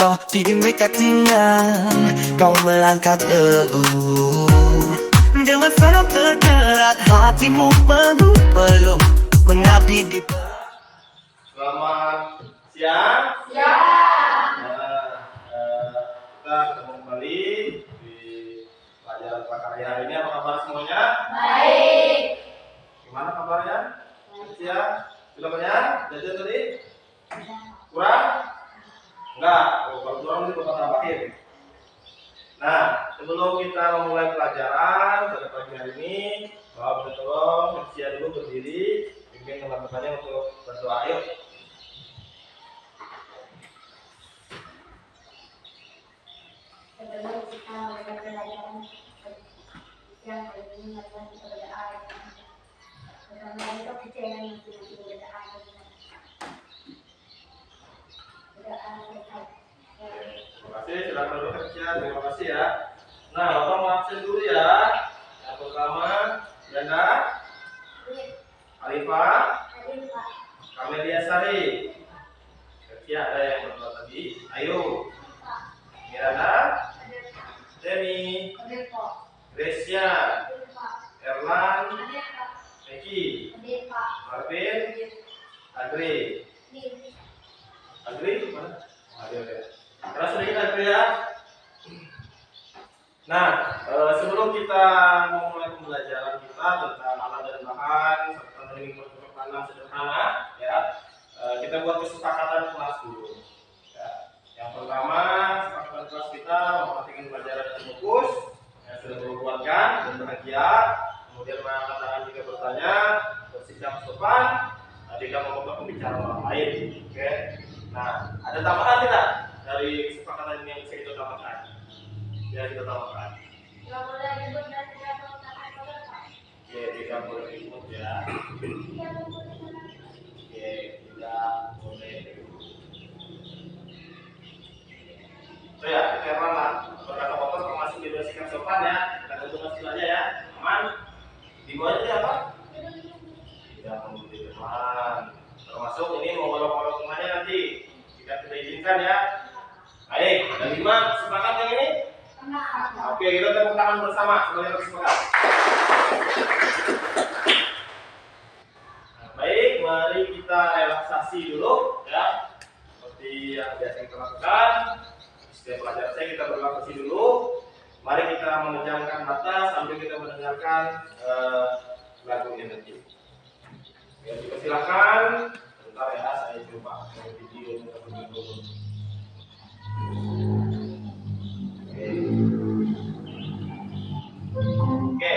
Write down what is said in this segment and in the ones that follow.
kau di mereka dengan kau melangkah jauh. Jangan serap tergerak hatimu penuh belum mengabdi di. Selamat siang. Ya. Kita ketemu kembali di pelajaran prakarya hari ini. Apa kabar semuanya? Baik. Gimana kabarnya? Siang. Sudah banyak? Jajan tadi? Kurang? Enggak. Kalau kurang nanti bakal tambahin. Nah, sebelum kita memulai pelajaran pada pagi hari ini, Bapak minta tolong bersiap dulu berdiri, pimpin teman-temannya untuk berdoa. Yuk. Sebelum kita mulai pelajaran yang hari ini, mari kita berdoa. Bersama itu kita yang masing-masing berdoa. Terima kasih, silakan dulu kerja. Terima kasih ya. Nah, Bapak mau absen dulu ya. Yang pertama, Yana, Alifah, Kamelia Sari. Kerja ada yang berdoa tadi. Ayo, Miranda, Demi, Gracia, Erlan, Eki, Marvin, Agri. Agri mana? Ada. Keras sedikit Agri ya. Nah, sebelum kita memulai pembelajaran kita tentang alat dan bahan serta teknik bercocok tanam sederhana, ya, kita buat kesepakatan kelas dulu. Ya. Yang pertama, kesepakatan kelas kita memperhatikan pelajaran dan fokus yang sudah dibuatkan dan bahagia. Kemudian mengangkat tangan jika bertanya, bersikap sopan, tidak memotong pembicaraan orang lain. Oke. Nah, ada tambahan tidak dari kesepakatan ini yang bisa kita tambahkan? Ya, kita tambahkan. Oke, tidak boleh ribut ya. Oke, tidak boleh ribut. So ya, kita lama berkata kotor termasuk di sikap sopan ya. Kita tentu masih aja ya, aman. Di bawah itu apa? Tidak memberi teman. Termasuk ini mau ngolok-ngolok rumahnya nanti tidak kita izinkan ya. Baik, ada 5 sepakat yang ini? Oke, kita tepuk tangan bersama semuanya bersepakat. Nah, baik, mari kita relaksasi dulu ya. Seperti yang biasa kita lakukan. Setiap pelajaran saya kita berrelaksasi dulu. Mari kita memejamkan mata sambil kita mendengarkan lagunya nanti. Ya, silakan. Bentar ya, saya coba video terlebih dulu. Oke.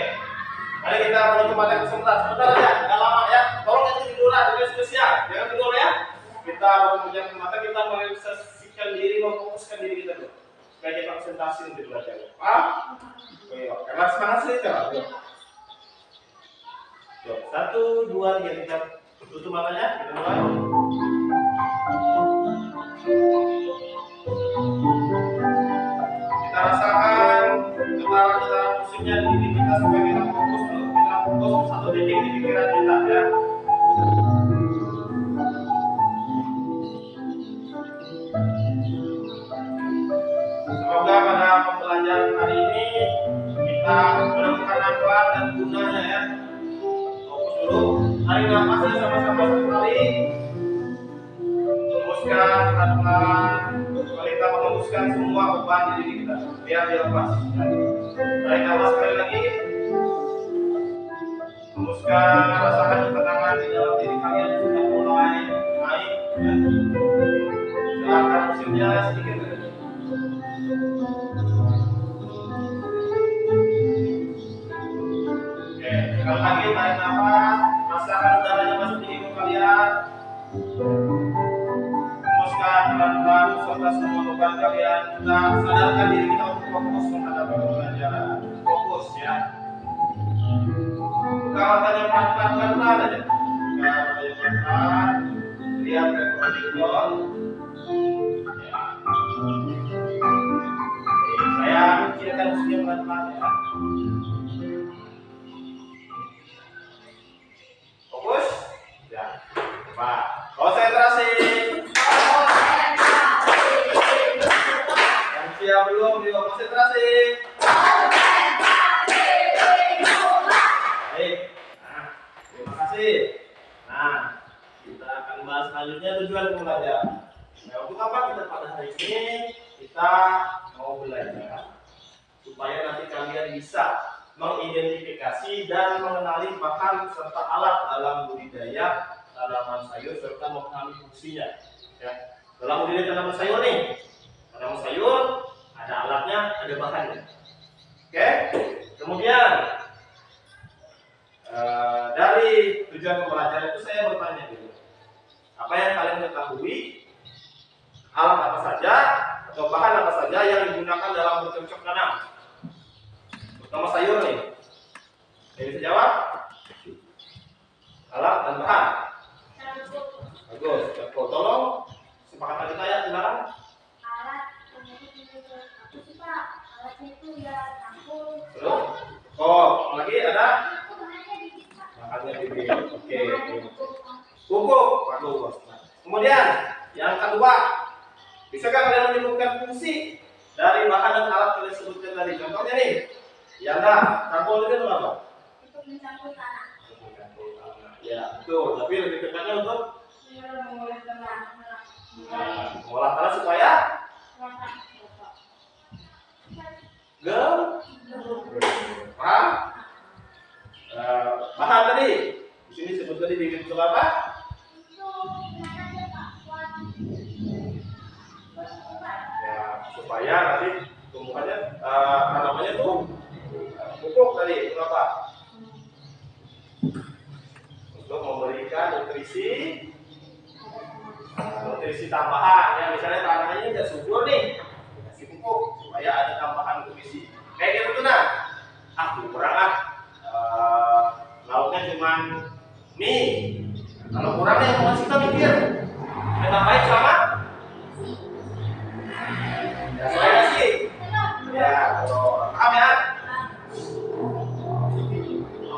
Mari kita menutup mata sebentar ya, nggak lama ya. Tolong jangan tiduran, jangan spesial, jangan tidur ya. Kita memejamkan mata, kita merealisasikan diri, memfokuskan diri kita dulu. Supaya kita konsentrasi untuk belajar. Paham? Oke, karena semangat sih coba. 1, 2, 3, kita tutup matanya, kita mulai. Kita rasakan getaran-getaran musiknya di diri kita supaya kita fokus dulu. Kita fokus 1 detik di pikiran kita ya. Semoga pada pembelajaran hari ini kita menemukan manfaat dan gunanya ya. Fokus dulu, tarik nafasnya sama-sama sekali. Hembuskan pelan-pelan. Kita menghembuskan semua beban di diri kita biar dia lepas. Tarik nafas sekali lagi. Hembuskan, rasakan ketenangan di dalam diri kalian sudah mulai naik. Ya. Silakan musiknya sedikit. Oke, sekali lagi tarik nafas, rasakan udaranya masuk di hidung kalian. Hembuskan pelan-pelan serta semua beban kalian. Kita sadarkan diri kita untuk fokus menghadapi pembelajaran. Fokus ya. Buka matanya pelan-pelan aja. Buka matanya pelan-pelan. Lihat ke monitor. Ya. Saya kecilkan musiknya pelan-pelan ya. Fokus. Ya. Coba. Konsentrasi. ya, belum konsentrasi. Baik. Nah, terima kasih. Nah, kita akan bahas selanjutnya tujuan pembelajaran. Nah, untuk apa kita pada hari ini? Kita mau belajar supaya nanti kalian bisa mengidentifikasi dan mengenali bahan serta alat dalam budidaya tanaman sayur serta memahami fungsinya. Ya. Dalam budidaya tanaman sayur nih, tanaman sayur ada alatnya, ada bahannya. Oke. Kemudian dari tujuan pembelajaran itu saya bertanya dulu, apa yang kalian ketahui, alat apa saja atau bahan apa saja yang digunakan dalam bercocok tanam, terutama sayur nih. Yang bisa jawab? Alat dan bahan. Bagus. Tolong sepakatan kita ya, silakan. Alat aku sih Pak, alatnya itu ya campur. Terus? Oh, lagi ada? Bahannya dikit Pak. Bahannya bibit. Oke. Pupuk. Bagus. Kemudian yang kedua, bisakah kalian menyebutkan fungsi dari bahan dan alat kalian sebutkan tadi? Contohnya nih, yang campur itu apa? Untuk mencampur tanah. Ya, betul. Tapi lebih tepatnya untuk Mengolah tanah. mengolah tanah supaya paham? Bahan tadi di sini sebut tadi bibit untuk apa? Ya, supaya nanti tumbuhannya tanamannya tuh pupuk tadi untuk apa? Untuk memberikan nutrisi tambahan. Ya, misalnya tanahnya nggak subur nih, kasih pupuk supaya ada tambahan nutrisi. Kayak gitu nah. Kurang lauknya cuman mie. Kalau kurang ya mau kita mikir. Ada tambahin sama? Ya, saya sih. Ya, kalau paham ya.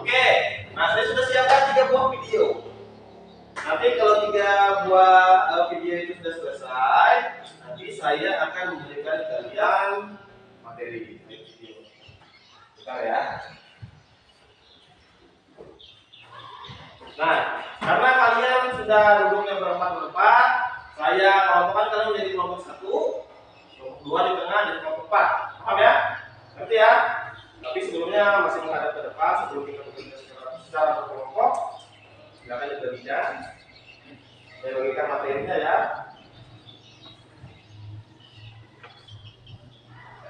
Oke, nah saya sudah siapkan 3 buah video. Nanti kalau 3 buah video itu sudah selesai, nanti saya akan memberikan kalian materi video. Bentar ya. Nah, karena kalian sudah duduknya berempat-empat, saya kelompokkan kalian menjadi kelompok 1, kelompok 2 di tengah, dan kelompok 4. Paham ya? Ngerti ya? Tapi sebelumnya masih menghadap ke depan sebelum kita bekerja secara berkelompok. Silakan dibagikan. Saya bagikan materinya ya.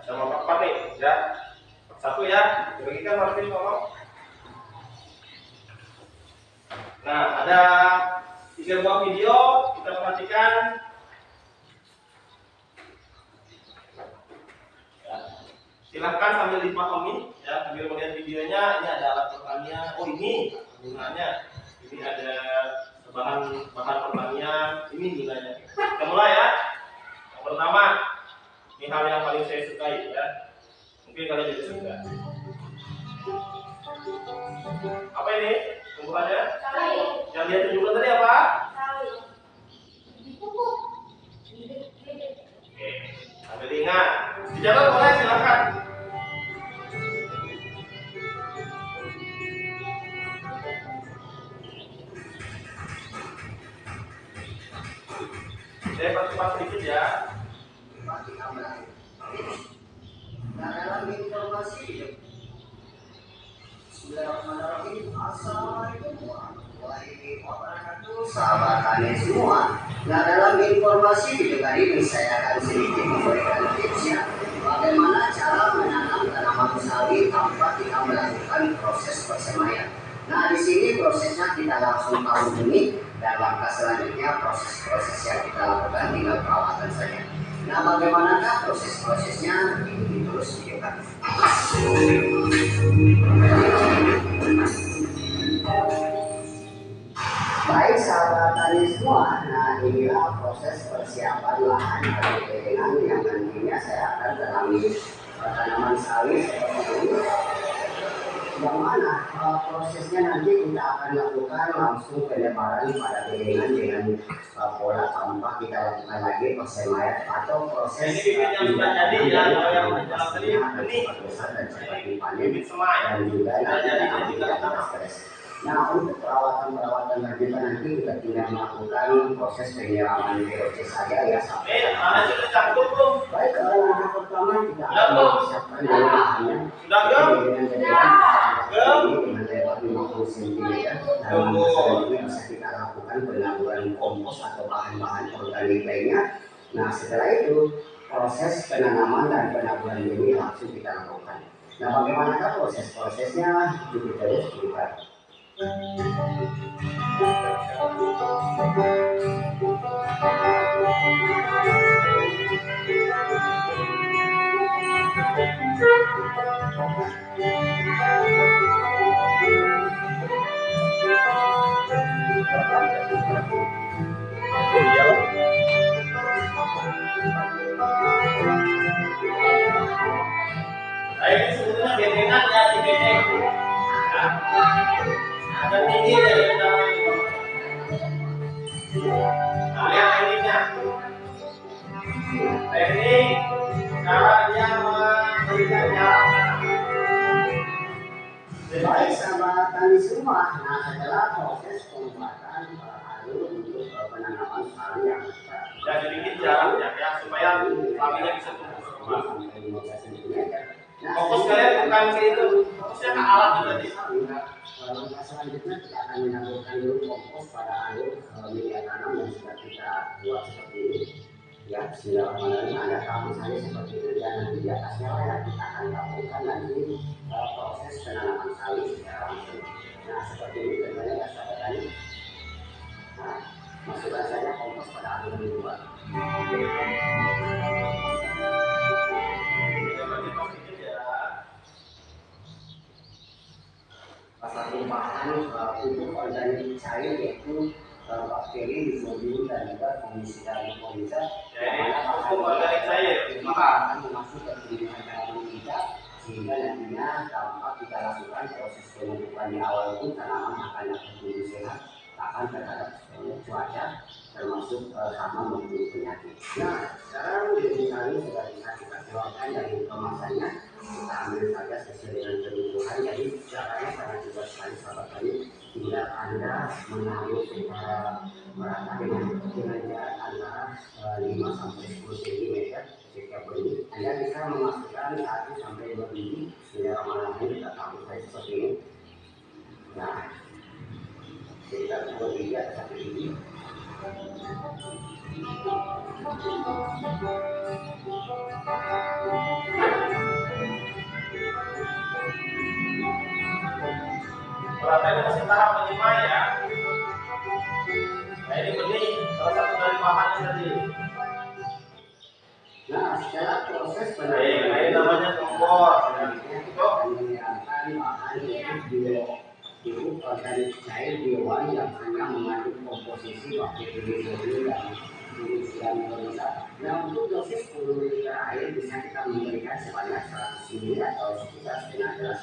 Sama Pak nih, ya. Satu ya, dibagikan materi tolong. Nah, ada 3 buah video, kita perhatikan. Silahkan sambil dipahami ya, sambil melihat videonya. Ini ada alat pertanian. Oh, ini gunanya. Ini ada bahan pertanian. Ini gunanya. Kita mulai ya. Yang pertama, ini hal yang paling saya sukai ya. Mungkin kalian juga suka. Apa ini? Tumbuhannya? Yang dia tunjukkan tadi apa? Pupuk. Oke, sambil ingat. Dicatat boleh, silakan. Saya percepat sedikit ya. Nah, dalam informasi Bismillahirrahmanirrahim. Assalamualaikum warahmatullahi wabarakatuh, sahabat tani semua. Nah, dalam informasi video kali ini saya akan sedikit memberikan tipsnya bagaimana cara menanam tanaman sawi tanpa kita melakukan proses persemaian. Nah, di sini prosesnya kita langsung tahu dulu, dan langkah selanjutnya proses-proses yang kita lakukan tinggal perawatan saja. Nah, bagaimanakah proses-prosesnya? Ikuti terus video kami. Baik sahabat tani semua, nah inilah proses persiapan lahan perkebunan yang nantinya saya akan tanami tanaman sawit seperti ini. yang mana prosesnya nanti kita akan lakukan langsung pelebaran pada piringan dengan pola tanpa kita lakukan lagi persemayan atau proses Ini bibit yang sudah jadi ya, kalau yang menjelang tadi ini besar dan cepat dipanen bibit semai. dan juga Sudah nanti jadi kita tinggal tidak tanam. stres. Nah, untuk perawatan lanjutan nanti kita tinggal melakukan proses penyiraman VOC saja ya sampai. Mana sudah campur belum? Baik, langkah pertama kita Sudah akan belum? mempersiapkan bahannya. Sudah belum? Dengan lebar dengan lebar 50 cm dan selanjutnya bisa kita lakukan penaburan kompos atau bahan-bahan organik lainnya. Nah, setelah itu proses penanaman dan penaburan benih langsung kita lakukan. Nah, bagaimanakah prosesnya? Ikuti terus kita. Nah, ini sebetulnya bedengan ya di bedeng. Ya. Ada tinggi dari dalam ini. Nah, lihat tekniknya. Teknik cara dia memberikan jarak. Baik sahabat tani semua, nah setelah proses pembuatan alur untuk penanaman padi yang Dan dibikin jaraknya ya supaya padinya bisa tumbuh berkembang. sampai 15 cm. Nah, Fokus kalian bukan ke itu, fokusnya ke alat itu tadi. langkah selanjutnya kita akan menaburkan dulu kompos pada alur media tanam yang sudah kita buat seperti ini. Ya, bismillahirrahmanirrahim. Ada kamu saya seperti itu dan nanti di atasnya lah yang kita akan lakukan nanti proses penanaman sawit secara langsung. Nah, seperti ini tentunya ya sahabat tani. Nah, masukkan saja kompos pada alur yang dua. Satu bahan pupuk organik cair yaitu bakteri, rizodium dan juga fungisida mycorrhiza. Jadi pupuk organik cair, maka akan masuk ke pilihan tanaman kita sehingga nantinya dampak kita lakukan proses pemupukan di awal itu tanaman akan tumbuh sehat, akan terhadap cuaca termasuk hama maupun penyakit. Nah, sekarang bibit kali sudah bisa kita keluarkan dari kemasannya. Kita ambil saja sesuai dengan kebutuhan. Jadi caranya sangat mudah sekali sahabat tani. Tinggal Anda menaruh merata dengan jarak antara 5 sampai 10 cm setiap benih. Anda bisa memasukkan 1 sampai 2 biji. Bismillahirrahmanirrahim, kita taruh saja seperti ini. Nah, sekitar 2 biji atau 1 biji. pelatihnya masih tahap menyemai ya. Nah ini benih salah satu dari bahannya tadi. Nah, setelah proses Ini namanya kompos. menyiapkan bahan yaitu pupuk organik cair biowan yang hanya mengandung komposisi bakteri rizodium dan fungisida mycorrhiza. Nah, untuk dosis 10 liter air bisa kita memberikan sebanyak 100 ml atau sekitar setengah gelas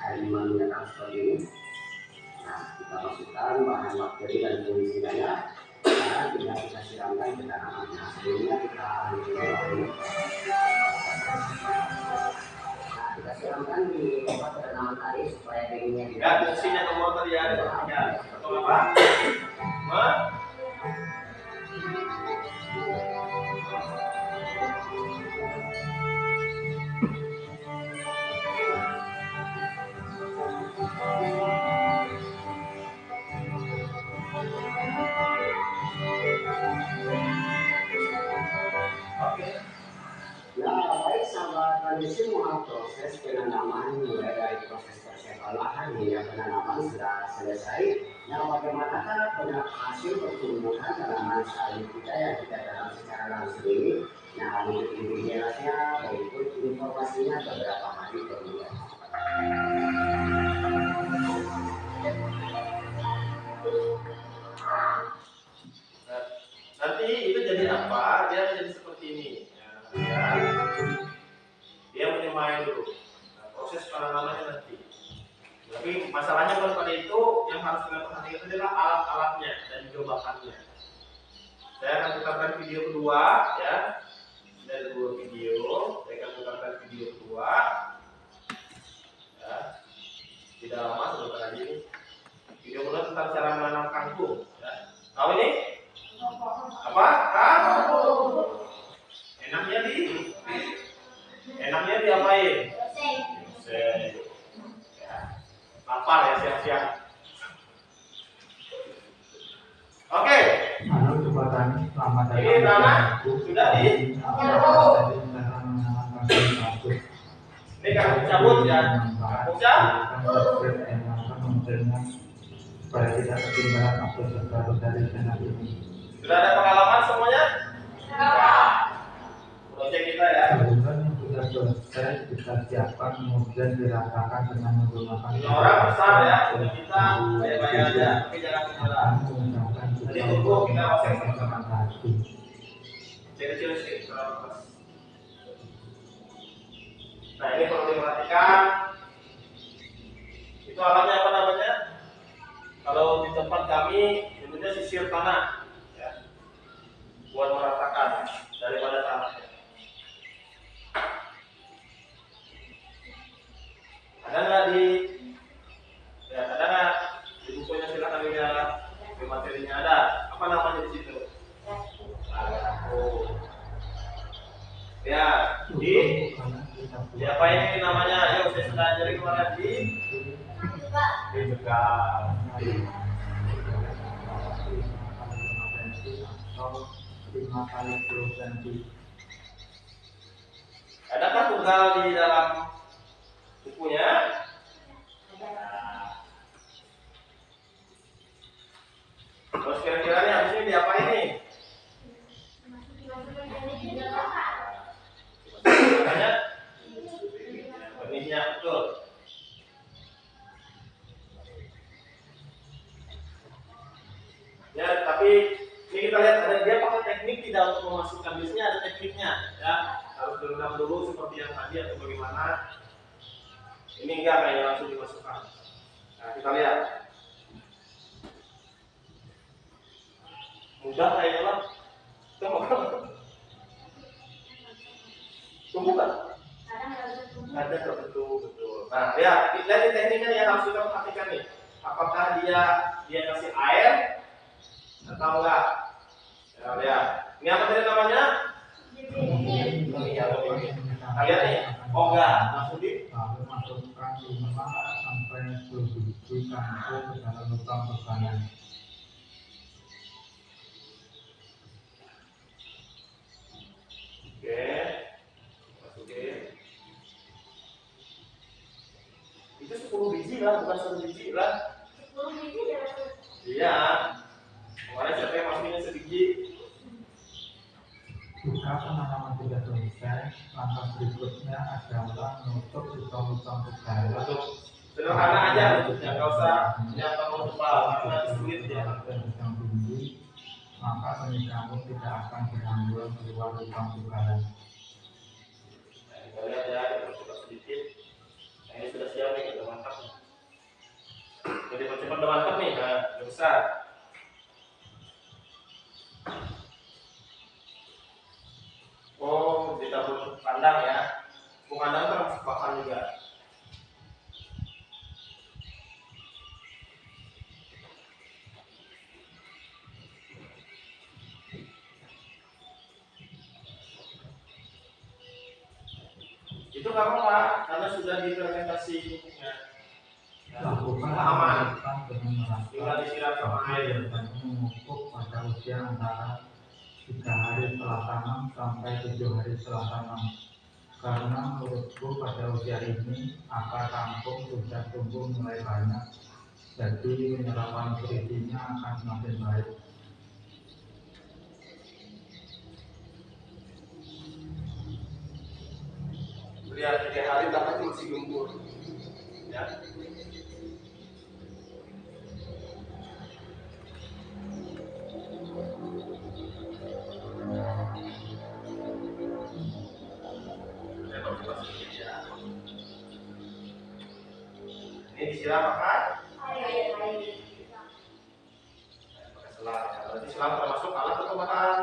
air 5 mineral seperti ini. Nah, kita masukkan bahan bakteri dan fungisidanya. Sekarang tinggal kita siramkan ke tanaman. Nah, sebelumnya kita ambil bahan. Nah, kita siramkan di tempat tanaman tadi supaya benihnya Ya fungsinya nomor tadi ya. Ya. Atau apa? Hah? Oke. Nah, baik sahabat tani semua, proses penanaman mulai dari proses persiapan lahan hingga penanaman sudah selesai. Nah, bagaimanakah hasil pertumbuhan tanaman sawit kita yang kita tanam secara langsung ini? Nah, untuk lebih jelasnya berikut informasinya beberapa hari kemudian. Nah, nanti itu jadi apa? Dia jadi seperti ini. Ya. Dia menyemai dulu. Nah, proses penanamannya nanti. Tapi masalahnya pada itu yang harus kita perhatikan adalah alat-alatnya dan juga bahannya. Saya akan putarkan video kedua ya. Ada dua video, saya akan putarkan video kedua. Ya. Tidak lama sebentar lagi. Video kedua tentang cara menanam kangkung. Ya. Tahu ini? Apa? Kangkung. Enaknya diapain? Lapar ya siang-siang. Oke. Halo coba tanya, selamat datang. Ini tanah sudah di. Ini kangkung cabut ya. Kangkung cabut. Supaya tidak ketinggalan upload terbaru dari channel ini. Sudah ada pengalaman semuanya? Project kita ya. Bangunan yang sudah selesai kita siapkan kemudian diratakan dengan menggunakan Ini orang besar ya. Untuk kita bayar-bayar aja, tapi jangan ketinggalan. Jadi tunggu kita masing-masing. Kecil-kecil sih. Nah ini perlu diperhatikan. Itu alatnya apa namanya? Kalau di tempat kami namanya sisir tanah, ya, buat meratakan daripada tanahnya. Ada nggak di bukunya, silakan dilihat. Di materinya ada. Apa namanya di situ? Ya, apa ini namanya? Ayo saya sudah ajarin kemarin di bekal. Adakah tunggal di dalam bukunya? Terus kira-kira nih habis ini diapain nih? Makanya benihnya betul. Ya, tapi ini kita lihat ada dia pakai teknik tidak untuk memasukkan, biasanya ada tekniknya ya, harus direndam dulu seperti yang tadi atau bagaimana. Ini enggak kayak langsung dimasukkan. Nah kita lihat mudah kayaknya lah. Tunggu kan? Ada betul. Nah ya, lihat di tekniknya yang harus kita perhatikan nih. Apakah dia kasih air atau enggak? Ya, lihat. Ini apa tadi namanya? Nah, lihat nih. Oh enggak, langsung di. Lalu masukkan 5 sampai 10 biji kangkung ke dalam lubang pertanian. Oke, masukin. Itu 10 biji lah, bukan 1 biji lah. 10 biji dalam. Iya. Kemarin siapa yang masukinnya sebiji? Jika penanaman sudah selesai, langkah berikutnya adalah menutup lubang-lubang ke dalam. Untuk sederhana aja bentuknya, nggak usah yang terlalu tebal karena sulit ya. Yang tinggi, maka benih kangkung tidak akan berhamburan keluar lubang ke dalam. Nah, kita lihat ya, kita coba sedikit. Nah, ini sudah siap nih, udah mantap nih. Jadi cepat udah mantap nih, nah, udah besar. Oh, ditabur kandang ya. Kandang termasuk pakan juga. Itu nggak apa-apa, karena sudah diimplementasi pupuknya. Lakukan Aman. dengan merata Tinggal disiram sama air. dan memupuk pada usia antara 3 hari setelah tanam sampai 7 hari setelah tanam. Karena menurutku pada usia ini akar kangkung sudah tumbuh mulai banyak, jadi penyerapan nutrisinya akan semakin baik. Lihat 3 hari tapi masih gembur. Ya. Ini disiram pakai Air. selang. Ya. Berarti selang termasuk alat atau bahan?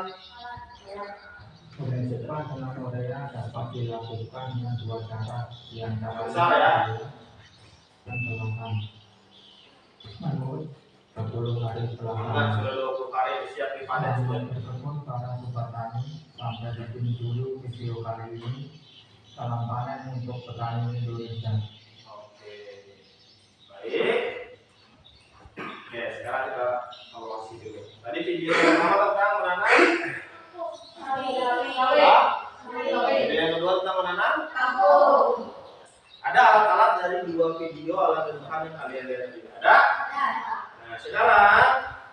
Pengejaran dengan urea dapat dilakukan dengan dua cara. Di antara Besar ya. dan perlahan. Menurut 20 hari Nah, setelah sudah 20 hari disiap di panen sudah. tersebut para petani sampai di sini dulu video kali ini. Salam panen untuk petani Indonesia. Oke. Baik. Oke, sekarang kita evaluasi dulu. Tadi video yang pertama tentang menanam. Video yang kedua tentang menanam. Ada alat-alat dari dua video alat dan bahan yang kalian lihat tadi. Ada? Nah, sekarang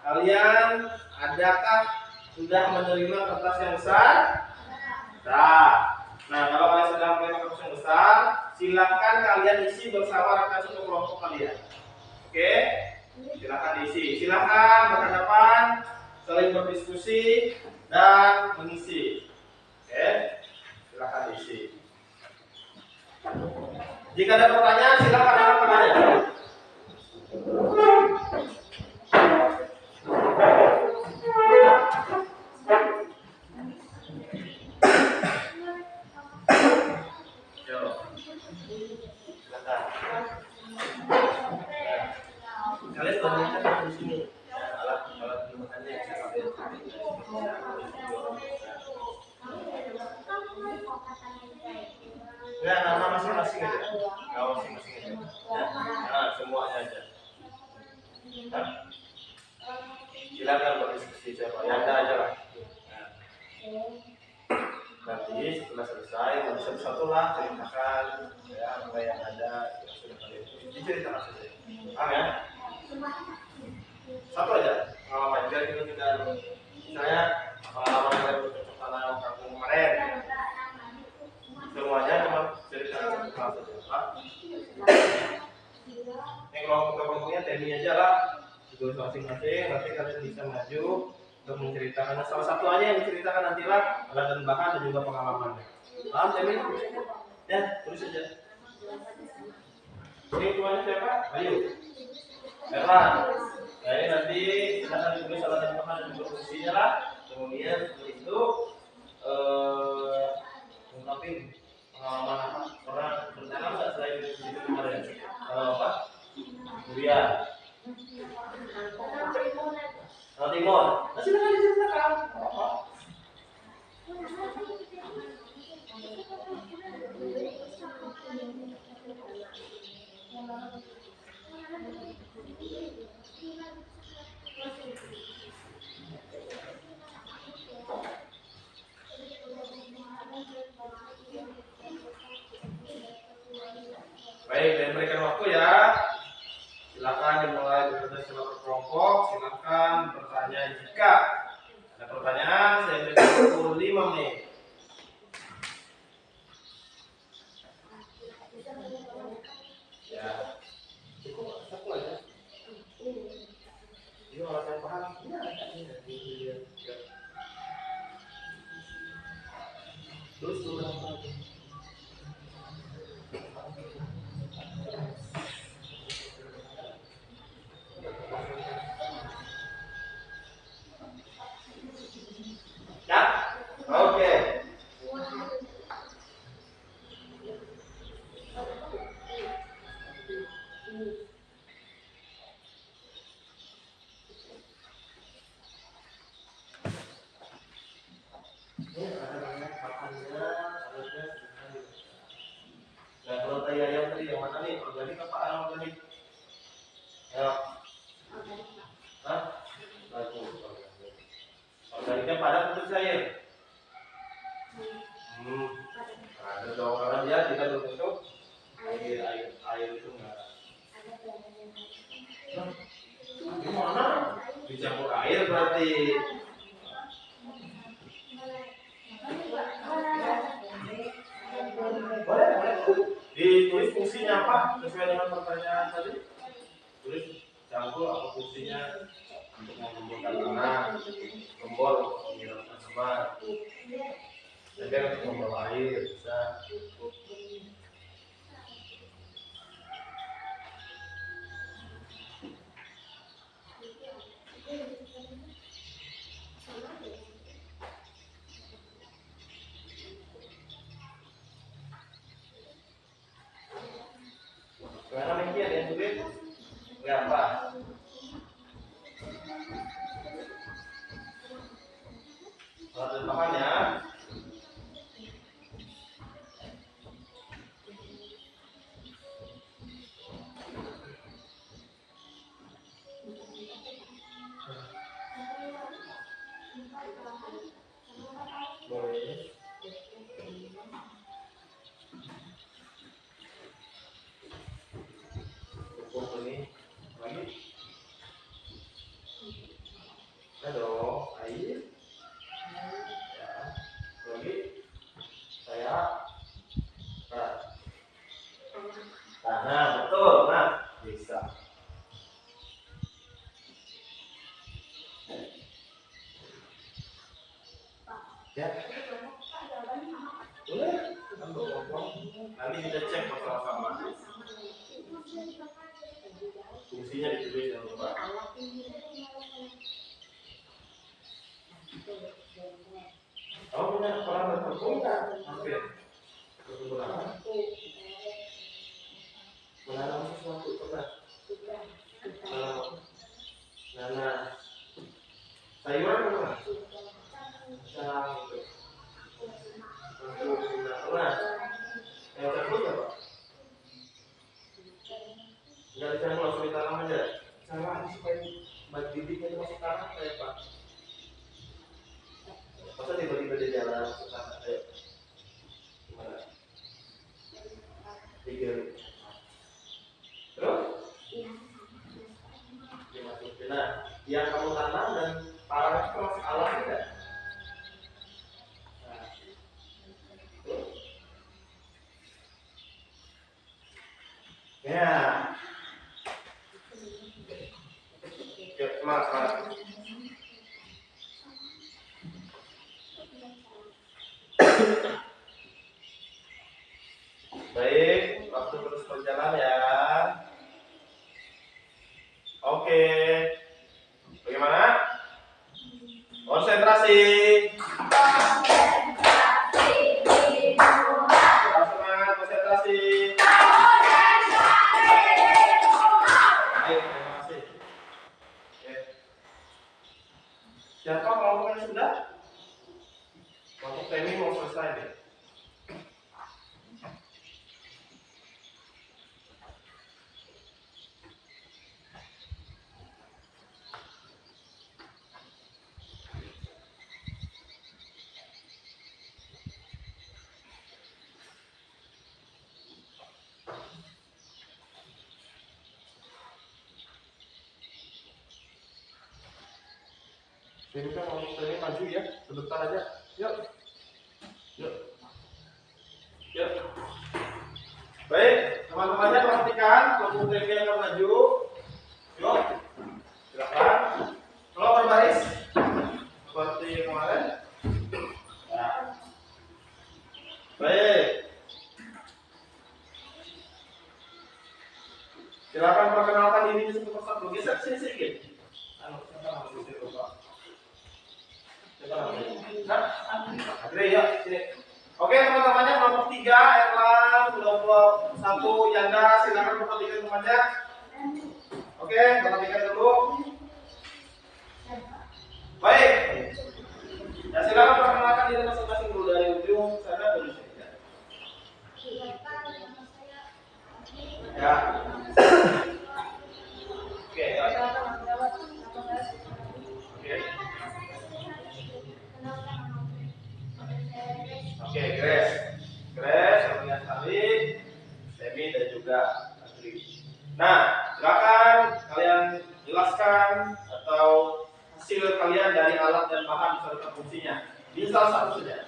kalian adakah sudah menerima kertas yang besar? Nah, kalau kalian sudah menerima kertas yang besar, silakan kalian isi bersama rekan satu kelompok kalian. Oke? Silakan diisi. Silakan berhadapan, saling berdiskusi dan mengisi. Oke? Silakan diisi. Jika ada pertanyaan, silakan ada pertanyaan. Kalian banyak di sini alat-alat gunaannya yang bisa kalian cari. Enggak, nama masing-masing aja. Nama masing-masing aja. Nah, semuanya aja. Nah, silakan berdiskusi siapa. Ya ada aja lah. Nah, nanti setelah selesai, satu-satu lah ceritakan ya apa yang ada yang sudah kalian diceritakan saja. Paham ya? Satu aja pengalaman biar kita tidak misalnya pengalaman kalian bercocok tanam kampung kemarin semuanya cuma cerita satu hal saja. Ini kalau kelompoknya temi aja lah tulis masing-masing nanti kalian bisa maju untuk menceritakan salah satu aja yang diceritakan nantilah alat dan bahan dan juga pengalamannya. Paham temi? Ya tulis aja. Ini tuanya siapa? Ayo. Erlan. Nah ini nanti silakan ditulis alat dan bahan dan juga fungsinya lah. Kemudian setelah itu ungkapin pengalaman apa? Pernah bertanam nggak selain di situ kemarin? Apa? Durian. Timun. Nah silakan diceritakan. Apa? Baik, dan berikan waktu ya. Silakan dimulai bekerja secara berkelompok. Silakan bertanya jika ada pertanyaan. Saya berikan 25 menit. Ya, cukup satu aja. Ini kalau saya paham, ya ini. Terus apa? Ya, oke. Ini ada banyak makannya, harusnya sederhana. Nah, kalau tai ayam tadi yang mana nih? Organik apa anorganik? Ya. Hah? Bagus. Organiknya padat atau cair? Ada dong karena dia tidak berbentuk air itu enggak. Gimana? Dicampur air berarti. Boleh. Ditulis fungsinya apa sesuai dengan pertanyaan tadi. Tulis campur apa fungsinya untuk mengumpulkan tanah, gembol untuk menyiram tanaman, dan untuk membawa air bisa. Nanti kita cek bersama-sama. Fungsinya ditulis jangan lupa. Oh, punya kolam tertentu enggak? Oke. Menanam sesuatu pernah? Nanam sayuran pernah? Kacang gitu. Pernah? Yang campur nggak Pak? Nggak dicampur langsung ditanam aja. Cara supaya bibitnya itu masuk tanah kayak Pak. Masa tiba-tiba di jalan masuk tanah? Ayo. Gimana? Tiga. Terus? Dimasukin. Nah, yang kamu tanam dan parahnya itu masuk alam tidak? Nah. Terus? Ya. Yuk, semangat. Baik, waktu terus berjalan ya. Oke. Bagaimana? Konsentrasi. Semangat, konsentrasi. Baik, terima kasih. Oke. Siapa kelompoknya sudah? Kelompok ini mau selesai deh. Ini kan kelompok ini maju ya, sebentar aja. Yuk. Yuk. Yuk. Baik, teman-temannya perhatikan kelompok TP yang maju. Yuk. Silakan. Kalau berbaris seperti kemarin. Ya. Baik. Silakan perkenalkan dirinya satu persatu. Geser sini sedikit. Oke teman-temannya kelompok 3 Erlan, kelompok 1 Yanda, silakan perhatikan temannya. Oke, perhatikan dulu. Baik. Ya silakan perkenalkan diri masing-masing dulu dari ujung sana ke ujung sini. Ya. Oke, ya. Oke, Grace, kemudian Sali, Semi dan juga Asri. Nah, silakan kalian jelaskan atau hasil kalian dari alat dan bahan serta fungsinya. Ini salah satu saja.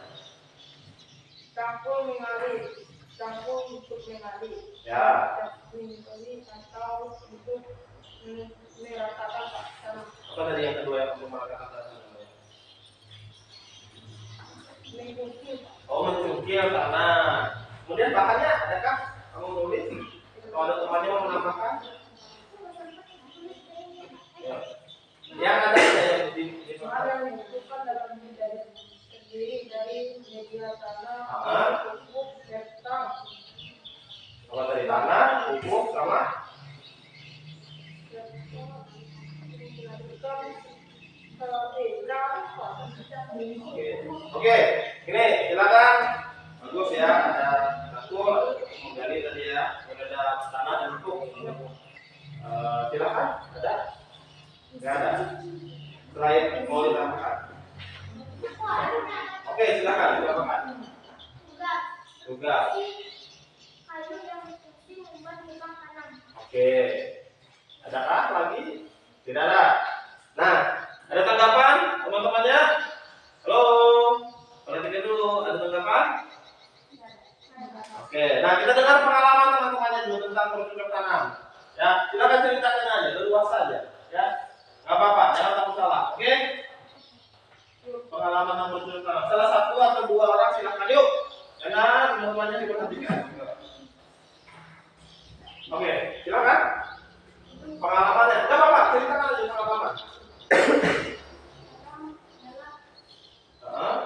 Cangkul mengalir, cangkul untuk mengalir. Ya. Ini atau untuk meratakan tanah. Apa tadi yang kedua yang untuk meratakan tanah? Mengukir. Oh, mencungkil tanah. Kemudian bahannya adakah? Kamu nulis? Kalau ada temannya mau menambahkan? Ya. Yang ada yang di Ada yang dibutuhkan dalam dari terdiri dari media tanah, pupuk, serta kalau dari tanah, pupuk sama Oke, ini silakan. Bagus ya, ada satu menggali tadi ya, ada tanah dan pupuk. Silakan, ada? Nggak ada. Selain mau ditambahkan. Oke, silakan ditambahkan. Juga. Oke. Adakah lagi? Tidak ada. Nah, ada tanggapan teman-temannya? Halo. Perhatikan dulu, ada tanggapan? Oke. Nah, kita dengar pengalaman teman-temannya dulu tentang bercocok tanam. Ya, silakan ceritakan aja, leluasa aja. Ya, nggak apa-apa, jangan takut salah. Oke? Pengalaman yang bercocok tanam. Salah satu atau dua orang silakan yuk. Karena teman-temannya diperhatikan. Oke, silakan. Pengalamannya, nggak apa-apa, ceritakan aja pengalaman. Hah?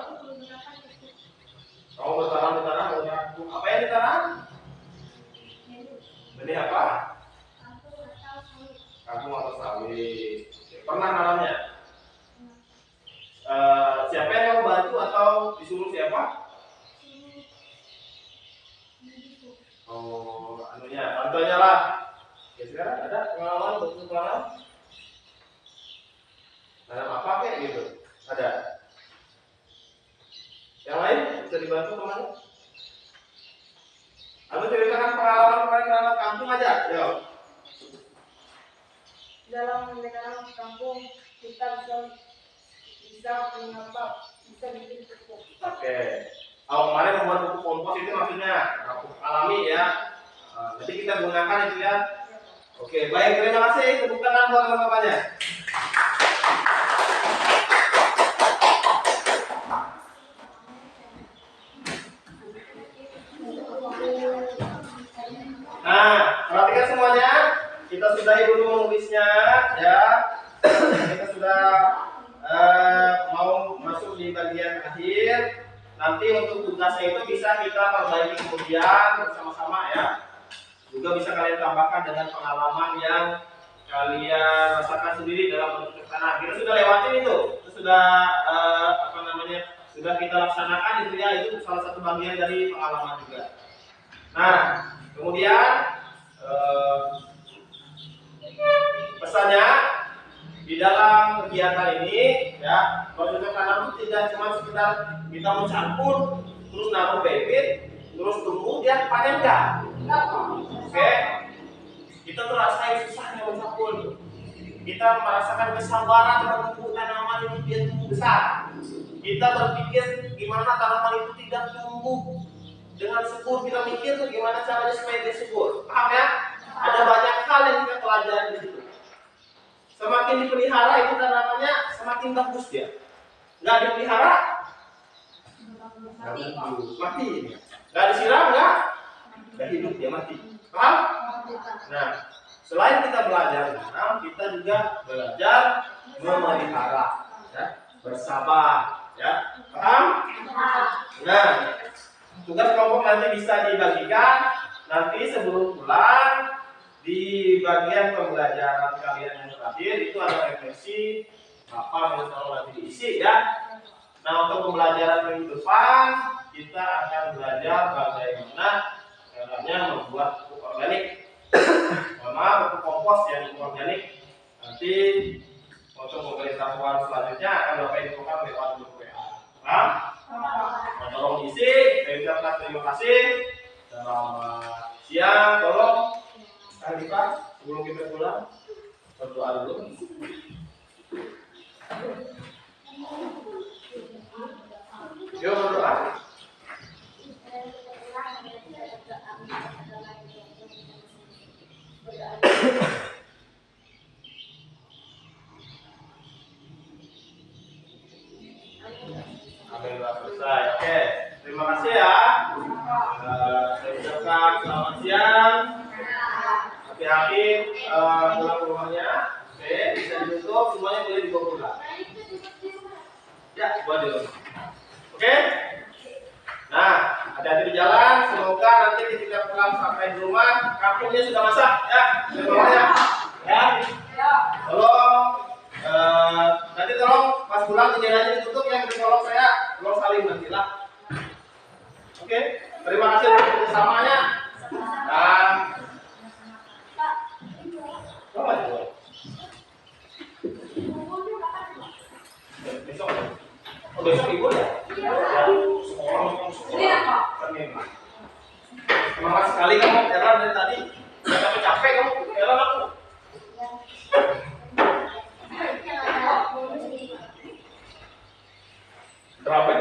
Kamu bertarang, apa yang ditarang? Benih apa? Kangkung atau sawit. Pernah nanamnya? Siapa yang kamu bantu atau disuruh siapa? Oh, bantuannya lah. Oke, sekarang ada pengalaman, betul pengalaman? Nanam apa kayak gitu? Ada? Yang lain bisa dibantu kemana? Atau ceritakan pengalaman nanam kampung aja, yuk. Dalam menanam kampung kita bisa mengapa bisa bikin pupuk. Oke. Kalau kemarin membuat pupuk kompos itu maksudnya pupuk alami ya. Nanti kita gunakan itu ya. Oke, baik, terima kasih. Tepuk tangan buat teman-temannya. Nah, perhatikan semuanya. Kita sudahi dulu menulisnya ya. Kita sudah mau masuk di bagian akhir. Nanti untuk tugasnya itu bisa kita perbaiki kemudian bersama-sama ya. Juga bisa kalian tambahkan dengan pengalaman yang kalian rasakan sendiri dalam bentuk tanah. Kita sudah lewatin itu sudah sudah kita laksanakan itu ya. Itu salah satu bagian dari pengalaman juga. Nah, kemudian pesannya di dalam kegiatan ini ya, bercocok tanam itu tidak cuma sekedar kita mencampur terus naruh bibit terus tumbuh dia panen enggak. Oke, kita tuh rasain susahnya mencampur. Kita merasakan kesabaran menumbuh tanaman itu dia tumbuh besar. Kita berpikir gimana tanaman itu tidak tumbuh dengan subur. Kita mikir tuh gimana caranya supaya dia subur. Paham ya? Ada banyak hal yang kita pelajari di situ. Semakin dipelihara itu tanamannya semakin bagus dia. Nggak dipelihara, mati. Nggak disiram nggak hidup dia mati. Paham? Nah, selain kita belajar menanam, kita juga belajar memelihara, ya, bersabar, ya. Paham? Nah, tugas kelompok nanti bisa dibagikan nanti sebelum pulang. Di bagian pembelajaran kalian yang terakhir itu ada refleksi apa yang selalu nanti diisi ya. Nah, untuk pembelajaran minggu depan kita akan belajar bagaimana caranya membuat pupuk organik. Pupuk kompos yang organik. Nanti untuk pemberitahuan selanjutnya akan Bapak infokan lewat grup WA. Nah, tolong diisi. Saya ucapkan terima kasih. Selamat siang. Tolong Pak, sebelum kita pulang berdoa dulu. Yuk berdoa. Amin, selesai. Oke, terima kasih ya. Saya ucapkan selamat siang. Hati-hati pulang rumahnya. Oke, bisa ditutup, semuanya boleh dibawa pulang. Ya, buat dulu. Oke. Nah, hati-hati di jalan. Semoga nanti ketika pulang sampai di rumah, kampungnya sudah masak ya. Semuanya. Ya. Tolong nanti tolong pas pulang jendelanya ditutup ya. Tolong saya tolong saling nanti lah. Oke. Terima kasih atas kerjasamanya. Dan besok libur ya? Sekolah. Semangat sekali kamu, Ella dari tadi. Udah capek kamu, Ella aku. Berapa